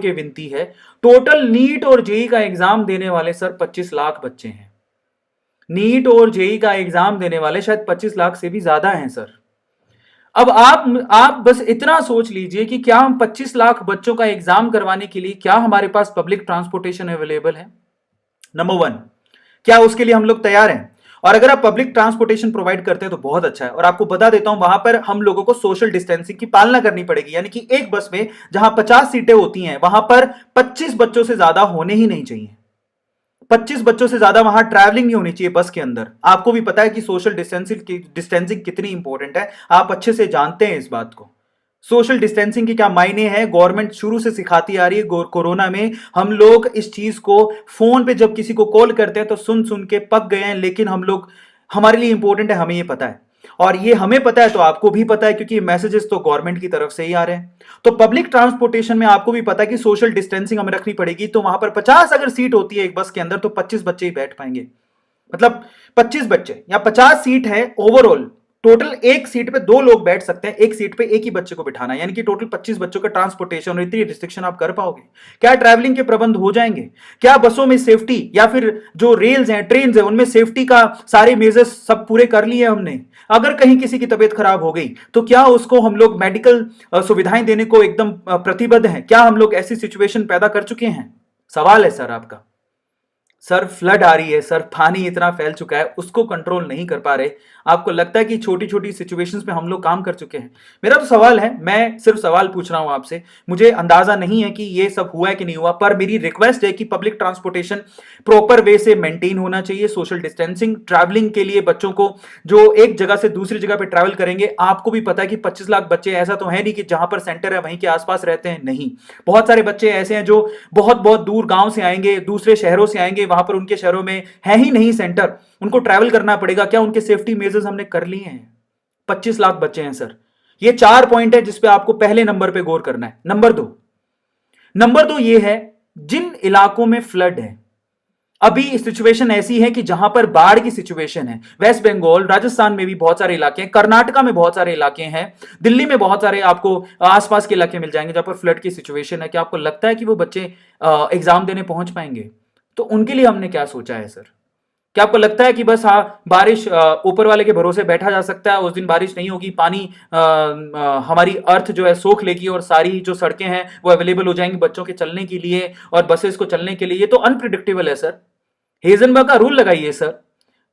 की विनती है, टोटल नीट और जेई का एग्जाम देने वाले सर 25 लाख बच्चे हैं। नीट और जेई का एग्जाम देने वाले शायद 25 लाख से भी ज्यादा हैं सर। अब आप बस इतना सोच लीजिए कि क्या हम 25 लाख बच्चों का एग्जाम करवाने के लिए क्या हमारे पास पब्लिक ट्रांसपोर्टेशन अवेलेबल है? नंबर वन, क्या उसके लिए हम लोग तैयार हैं? और अगर आप पब्लिक ट्रांसपोर्टेशन प्रोवाइड करते हैं तो बहुत अच्छा है। और आपको बता देता हूं, वहां पर हम लोगों को सोशल डिस्टेंसिंग की पालना करनी पड़ेगी, यानी कि एक बस में जहां 50 सीटें होती हैं वहां पर 25 बच्चों से ज्यादा होने ही नहीं चाहिए। 25 बच्चों से ज्यादा वहां ट्रैवलिंग नहीं होनी चाहिए बस के अंदर। आपको भी पता है कि सोशल डिस्टेंसिंग कितनी इंपॉर्टेंट है, आप अच्छे से जानते हैं इस बात को। सोशल डिस्टेंसिंग के क्या मायने हैं, गवर्नमेंट शुरू से सिखाती आ रही है। कोरोना में हम लोग इस चीज को फोन पे जब किसी को कॉल करते हैं तो सुन सुन के पक गए हैं, लेकिन हम लोग, हमारे लिए इंपॉर्टेंट है, हमें ये पता है। और ये हमें पता है तो आपको भी पता है, क्योंकि मैसेजेस तो गवर्नमेंट की तरफ से ही आ रहे हैं। तो पब्लिक ट्रांसपोर्टेशन में आपको भी पता है कि सोशल डिस्टेंसिंग हमें रखनी पड़ेगी। तो वहां पर 50 अगर सीट होती है एक बस के अंदर तो 25 बच्चे ही बैठ पाएंगे। मतलब 25 बच्चे या 50 सीट है ओवरऑल, टोटल एक सीट पे दो लोग बैठ सकते हैं, एक सीट पे एक ही बच्चे को बिठाना, यानी कि टोटल 25 बच्चों का ट्रांसपोर्टेशन। और इतनी रिस्ट्रिक्शन आप कर पाओगे? क्या ट्रैवलिंग के प्रबंध हो जाएंगे? क्या बसों में सेफ्टी या फिर जो रेल्स हैं, ट्रेन है, उनमें सेफ्टी का सारे मेजर्स सब पूरे कर लिए हमने? अगर कहीं किसी की तबीयत खराब हो गई तो क्या उसको हम लोग मेडिकल सुविधाएं देने को एकदम प्रतिबद्ध हैं? क्या हम लोग ऐसी सिचुएशन पैदा कर चुके हैं? सवाल है सर आपका। सर फ्लड आ रही है सर, पानी इतना फैल चुका है, उसको कंट्रोल नहीं कर पा रहे। आपको लगता है कि छोटी छोटी सिचुएशंस में हम लोग काम कर चुके हैं? मेरा तो सवाल है, मैं सिर्फ सवाल पूछ रहा हूं आपसे। मुझे अंदाजा नहीं है कि ये सब हुआ है कि नहीं हुआ, पर मेरी रिक्वेस्ट है कि पब्लिक ट्रांसपोर्टेशन प्रॉपर वे से मेंटेन होना चाहिए। सोशल डिस्टेंसिंग, ट्रैवलिंग के लिए बच्चों को जो एक जगह से दूसरी जगह पे ट्रैवल करेंगे, आपको भी पता है कि 25 लाख बच्चे ऐसा तो है नहीं कि जहां पर सेंटर है वहीं के आसपास रहते हैं, नहीं। बहुत सारे बच्चे ऐसे हैं जो बहुत बहुत दूर गांव से आएंगे, दूसरे शहरों से आएंगे, वहां पर उनके शहरों में है ही नहीं सेंटर, उनको ट्रैवल करना पड़ेगा। क्या उनके सेफ्टी मेजर्स हमने कर लिए हैं? 25 लाख बच्चे हैं सर। ये 4 पॉइंट है जिसपे आपको पहले नंबर पे गौर करना है। नंबर दो ये है, जिन इलाकों में फ्लड है, अभी सिचुएशन ऐसी है कि जहां पर बाढ़ की सिचुएशन है, वेस्ट बंगाल, राजस्थान में भी बहुत सारे इलाके हैं, कर्नाटका में बहुत सारे इलाके हैं, दिल्ली में बहुत सारे आपको आसपास के इलाके मिल जाएंगे जहां पर फ्लड की सिचुएशन है। क्या आपको लगता है कि वो बच्चे एग्जाम देने पहुंच पाएंगे? तो उनके लिए हमने क्या सोचा है सर? क्या आपको लगता है कि बस हाँ बारिश ऊपर वाले के भरोसे बैठा जा सकता है, उस दिन बारिश नहीं होगी, पानी हमारी अर्थ जो है सोख लेगी और सारी जो सड़कें हैं वो अवेलेबल हो जाएंगी बच्चों के चलने के लिए और बसेस को चलने के लिए? ये तो अनप्रिडिक्टेबल है सर। हेजनबर्ग का रूल लगाइए सर।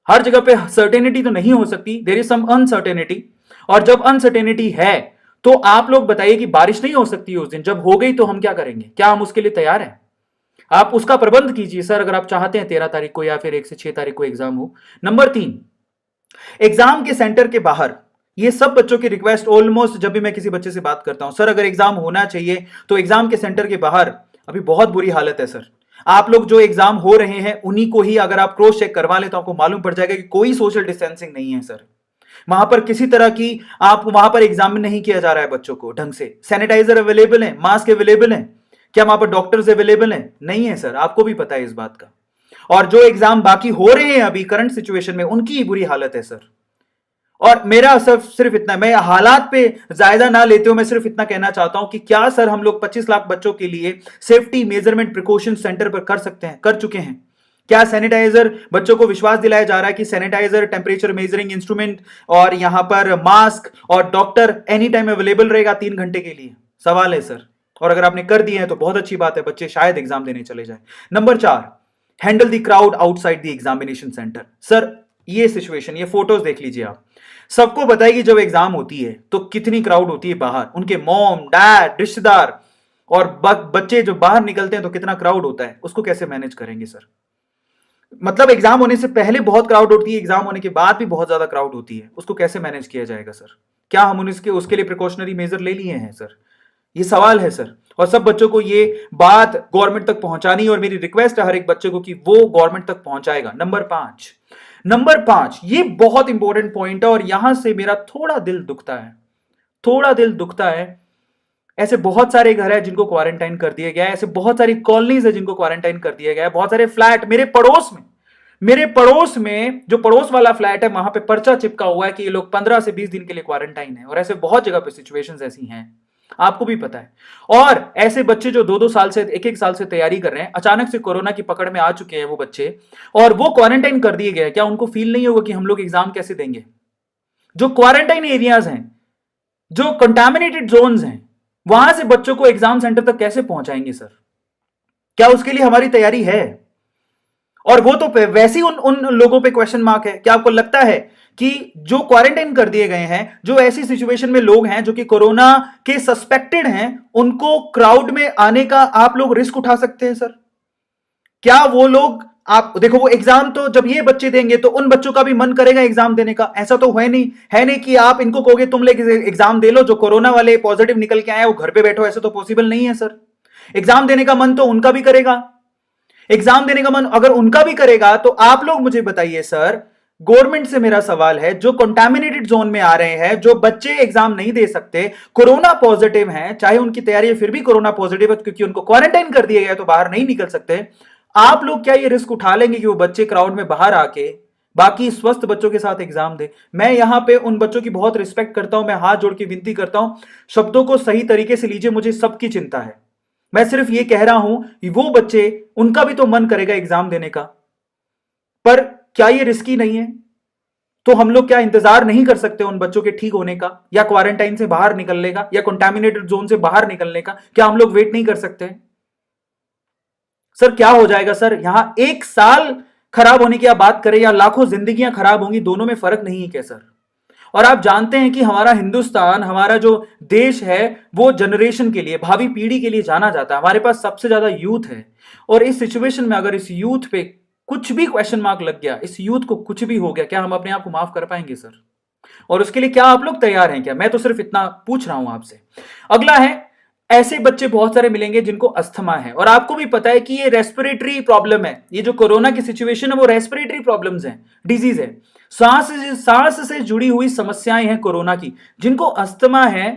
हर जगह पे सर्टेनिटी तो नहीं हो सकती, देयर इज सम अनसर्टेनिटी। और जब अनसर्टेनिटी है तो आप लोग बताइए कि बारिश नहीं हो सकती उस दिन, जब हो गई तो हम क्या करेंगे? क्या हम उसके लिए तैयार हैं? आप उसका प्रबंध कीजिए सर, अगर आप चाहते हैं 13 तारीख को या फिर 1 से 6 तारीख को एग्जाम हो। नंबर 3, एग्जाम के सेंटर के बाहर, ये सब बच्चों की रिक्वेस्ट, ऑलमोस्ट जब भी मैं किसी बच्चे से बात करता हूं, सर अगर एग्जाम होना चाहिए तो एग्जाम के सेंटर के बाहर अभी बहुत बुरी हालत है सर। आप लोग जो एग्जाम हो रहे हैं उन्हीं को ही अगर आप क्रॉस चेक करवा ले तो आपको मालूम पड़ जाएगा कि कोई सोशल डिस्टेंसिंग नहीं है सर। वहां पर किसी तरह की आप वहां पर एग्जाम नहीं किया जा रहा है बच्चों को ढंग से। सैनिटाइजर अवेलेबल है, मास्क अवेलेबल है, क्या वहां पर डॉक्टर्स अवेलेबल हैं? नहीं है सर, आपको भी पता है इस बात का। और जो एग्जाम बाकी हो रहे हैं अभी करंट सिचुएशन में, उनकी ही बुरी हालत है सर। और मेरा सिर्फ इतना, मैं हालात पे जायजा ना लेते हुए मैं सिर्फ इतना कहना चाहता हूं कि क्या सर हम लोग 25 लाख बच्चों के लिए सेफ्टी मेजरमेंट प्रिकॉशन सेंटर पर कर सकते हैं, कर चुके हैं? क्या सैनिटाइजर, बच्चों को विश्वास दिलाया जा रहा है कि सैनिटाइजर, टेम्परेचर मेजरिंग इंस्ट्रूमेंट और यहां पर मास्क और डॉक्टर एनी टाइम अवेलेबल रहेगा 3 घंटे के लिए? सवाल है सर। और अगर आपने कर दिए हैं तो बहुत अच्छी बात है, बच्चे शायद एग्जाम देने चले जाए। Number 4, handle the crowd outside the examination centre. Sir ये सिचुएशन, ये फोटोज देख लीजिए आप, सबको बताइए जब एग्जाम होती है तो कितनी क्राउड होती है बाहर, उनके मॉम डैड रिश्तेदार और बच्चे जो बाहर निकलते हैं तो कितना क्राउड होता है, उसको कैसे मैनेज करेंगे सर? मतलब एग्जाम होने से पहले बहुत क्राउड होती है, एग्जाम होने के बाद भी बहुत ज्यादा क्राउड होती है, उसको कैसे मैनेज किया जाएगा सर? क्या हम उसके लिए प्रिकॉशनरी मेजर ले लिए हैं सर? ये सवाल है सर। और सब बच्चों को ये बात गवर्नमेंट तक पहुंचानी, और मेरी रिक्वेस्ट है हर एक बच्चे को कि वो गवर्नमेंट तक पहुंचाएगा। नंबर 5, ये बहुत इंपॉर्टेंट पॉइंट है और यहां से मेरा थोड़ा दिल दुखता है। ऐसे बहुत सारे घर है जिनको क्वारंटाइन कर दिया गया है, ऐसे बहुत सारी कॉलोनीज है जिनको क्वारंटाइन कर दिया गया है, बहुत सारे फ्लैट मेरे पड़ोस में जो पड़ोस वाला फ्लैट है वहां पे पर्चा चिपका हुआ है कि ये लोग 15 से 20 दिन के लिए क्वारंटाइन है। और ऐसे बहुत जगह पे सिचुएशंस ऐसी हैं। आपको भी पता है। और ऐसे बच्चे जो 2-2 साल से, 1-1 साल से तैयारी कर रहे हैं, अचानक से कोरोना की पकड़ में आ चुके हैं वो बच्चे, और वो क्वारंटाइन कर दिए गए, क्या उनको फील नहीं होगा कि हम लोग एग्जाम कैसे देंगे? जो क्वारंटाइन एरियाज हैं, जो कंटामिनेटेड जोन्स हैं, वहां से बच्चों को एग्जाम सेंटर तक कैसे पहुंचाएंगे सर? क्या उसके लिए हमारी तैयारी है? और वो तो वैसे ही उन उन लोगों पे क्वेश्चन मार्क है। क्या आपको लगता है कि जो क्वारंटाइन कर दिए गए हैं, जो ऐसी सिचुएशन में लोग हैं जो कि कोरोना के सस्पेक्टेड हैं, उनको क्राउड में आने का आप लोग रिस्क उठा सकते हैं सर? क्या वो लोग, आप देखो वो एग्जाम तो जब ये बच्चे देंगे तो उन बच्चों का भी मन करेगा एग्जाम देने का। ऐसा तो है नहीं कि आप इनको कहोगे तुम ले एग्जाम दे लो, जो कोरोना वाले पॉजिटिव निकल के आए वो घर पे बैठो, ऐसा तो पॉसिबल नहीं है सर। एग्जाम देने का मन तो उनका भी करेगा। एग्जाम देने का मन अगर उनका भी करेगा तो आप लोग मुझे बताइए सर, गवर्नमेंट से मेरा सवाल है, जो कंटामिनेटेड जोन में आ रहे हैं, जो बच्चे एग्जाम नहीं दे सकते, कोरोना पॉजिटिव हैं, चाहे उनकी तैयारी है फिर भी कोरोना पॉजिटिव है क्योंकि उनको क्वारंटाइन कर दिया गया तो बाहर नहीं निकल सकते, आप लोग क्या ये रिस्क उठा लेंगे कि वो बच्चे क्राउड में बाहर आके बाकी स्वस्थ बच्चों के साथ एग्जाम दे? मैं यहां पे उन बच्चों की बहुत रिस्पेक्ट करता हूं, मैं हाथ जोड़ के विनती करता हूं, शब्दों को सही तरीके से लीजिए, मुझे सबकी चिंता है। मैं सिर्फ ये कह रहा हूं कि वो बच्चे, उनका भी तो मन करेगा एग्जाम देने का, पर क्या ये रिस्की नहीं है? तो हम लोग क्या इंतजार नहीं कर सकते उन बच्चों के ठीक होने का, या क्वारंटाइन से बाहर निकलने का, या कंटामिनेटेड जोन से बाहर निकलने का? क्या हम लोग वेट नहीं कर सकते? सर क्या हो जाएगा सर, यहां 1 साल खराब होने की आप बात करें या लाखों जिंदगियां खराब होंगी, दोनों में फर्क नहीं है क्या सर? और आप जानते हैं कि हमारा हिंदुस्तान, हमारा जो देश है, वो जनरेशन के लिए, भावी पीढ़ी के लिए जाना जाता है। हमारे पास सबसे ज्यादा यूथ है, और इस सिचुएशन में अगर इस यूथ पे कुछ भी क्वेश्चन मार्क लग गया, इस यूथ को कुछ भी हो गया, क्या हम अपने आप को माफ कर पाएंगे सर? और उसके लिए क्या आप लोग तैयार हैं क्या? मैं तो सिर्फ इतना पूछ रहा हूं आपसे। अगला है, ऐसे बच्चे बहुत सारे मिलेंगे जिनको अस्थमा है, और आपको भी पता है कि ये रेस्पिरेटरी प्रॉब्लम है। ये जो कोरोना की सिचुएशन है वो रेस्पिरेटरी प्रॉब्लम्स हैं, डिजीज है, सांस से जुड़ी हुई समस्याएं हैं कोरोना की। जिनको अस्थमा है,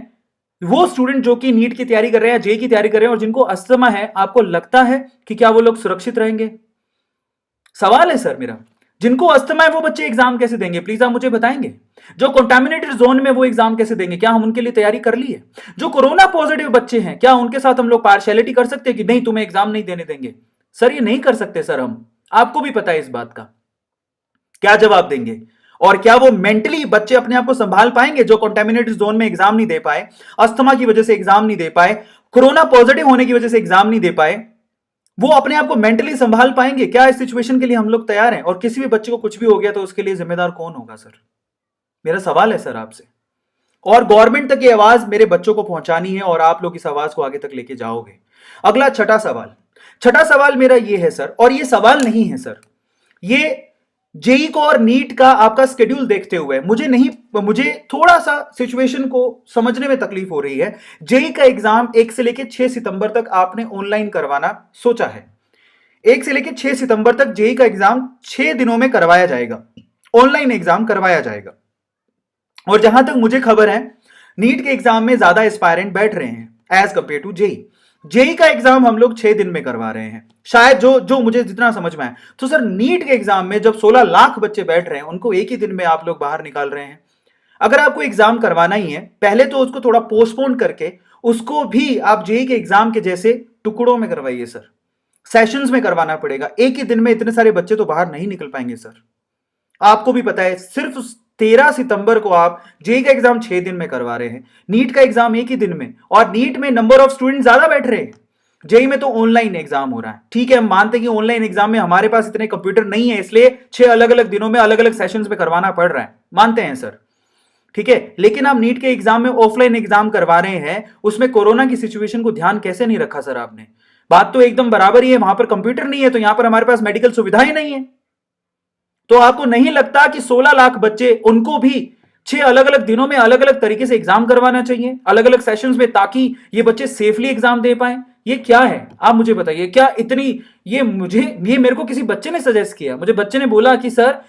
वो स्टूडेंट जो कि नीट की तैयारी कर रहे हैं, जेई की तैयारी कर रहे हैं, और जिनको अस्थमा है, आपको लगता है कि क्या वो लोग सुरक्षित रहेंगे? सवाल है सर मेरा। जिनको अस्थमा है वो बच्चे एग्जाम कैसे देंगे? प्लीज आप मुझे बताएंगे। जो कंटामिनेटेड जोन में, वो एग्जाम कैसे देंगे? क्या हम उनके लिए तैयारी कर ली है? जो कोरोना पॉजिटिव बच्चे हैं, क्या उनके साथ हम लोग पार्शियलिटी कर सकते हैं कि नहीं तुम्हें एग्जाम नहीं देने देंगे? सर ये नहीं कर सकते सर हम, आपको भी पता है इस बात का। क्या जवाब देंगे? और क्या वो मेंटली बच्चे अपने आप को संभाल पाएंगे जो कंटामिनेटेड जोन में एग्जाम नहीं दे पाए, अस्थमा की वजह से एग्जाम नहीं दे पाए, कोरोना पॉजिटिव होने की वजह से एग्जाम नहीं दे पाए? वो अपने आप को मेंटली संभाल पाएंगे क्या? इस सिचुएशन के लिए हम लोग तैयार हैं? और किसी भी बच्चे को कुछ भी हो गया तो उसके लिए जिम्मेदार कौन होगा सर? मेरा सवाल है सर आपसे। और गवर्नमेंट तक ये आवाज मेरे बच्चों को पहुंचानी है, और आप लोग इस आवाज को आगे तक लेके जाओगे। अगला छठा सवाल मेरा ये है सर, और ये सवाल नहीं है सर, ये जेई को और नीट का आपका स्केड्यूल देखते हुए मुझे थोड़ा सा सिचुएशन को समझने में तकलीफ हो रही है। जेई का एग्जाम 1 से लेकर 6 सितंबर तक आपने ऑनलाइन करवाना सोचा है। 1 से लेकर 6 सितंबर तक जेई का एग्जाम 6 दिनों में करवाया जाएगा, ऑनलाइन एग्जाम करवाया जाएगा। और जहां तक मुझे खबर है, नीट के एग्जाम में ज्यादा एस्पायरेंट बैठ रहे हैं as compared to JEE. JEE का एग्जाम हम लोग 6 दिन में करवा रहे हैं, शायद जो मुझे जितना समझ में आया। तो सर नीट के एग्जाम में जब 16 लाख बच्चे बैठ रहे हैं, उनको एक ही दिन में आप लोग बाहर निकाल रहे हैं। अगर आपको एग्जाम करवाना ही है, पहले तो उसको थोड़ा पोस्टपोन करके उसको भी आप जेई के एग्जाम के जैसे टुकड़ों में करवाइए सर, सेशंस में करवाना पड़ेगा। एक ही दिन में इतने सारे बच्चे तो बाहर नहीं निकल पाएंगे सर। आपको भी पता है सिर्फ 13 सितंबर को आप जेई का एग्जाम 6 दिन में करवा रहे हैं, नीट का एग्जाम एक ही दिन में, और नीट में नंबर ऑफ स्टूडेंट ज्यादा बैठ रहे हैं, जेई में तो ऑनलाइन एग्जाम हो रहा है। ठीक है, हम मानते हैं कि ऑनलाइन एग्जाम में हमारे पास इतने कंप्यूटर नहीं है, इसलिए 6 अलग अलग दिनों में अलग अलग सेशंस में करवाना पड़ रहा है, मानते हैं सर, ठीक है। लेकिन आप नीट के एग्जाम में ऑफलाइन एग्जाम करवा रहे हैं, उसमें कोरोना की सिचुएशन को ध्यान कैसे नहीं रखा सर आपने? बात तो एकदम बराबर ही है, वहां पर कंप्यूटर नहीं है तो यहां पर हमारे पास मेडिकल सुविधाएं नहीं है। तो आपको नहीं लगता कि 16 लाख बच्चे, उनको भी 6 अलग अलग दिनों में अलग अलग तरीके से एग्जाम करवाना चाहिए, अलग अलग सेशंस में, ताकि ये बच्चे सेफली एग्जाम दे पाए? ये क्या है आप मुझे बताइए। क्या इतनी, ये मेरे को किसी बच्चे ने सजेस्ट किया, मुझे बच्चे ने बोला कि सर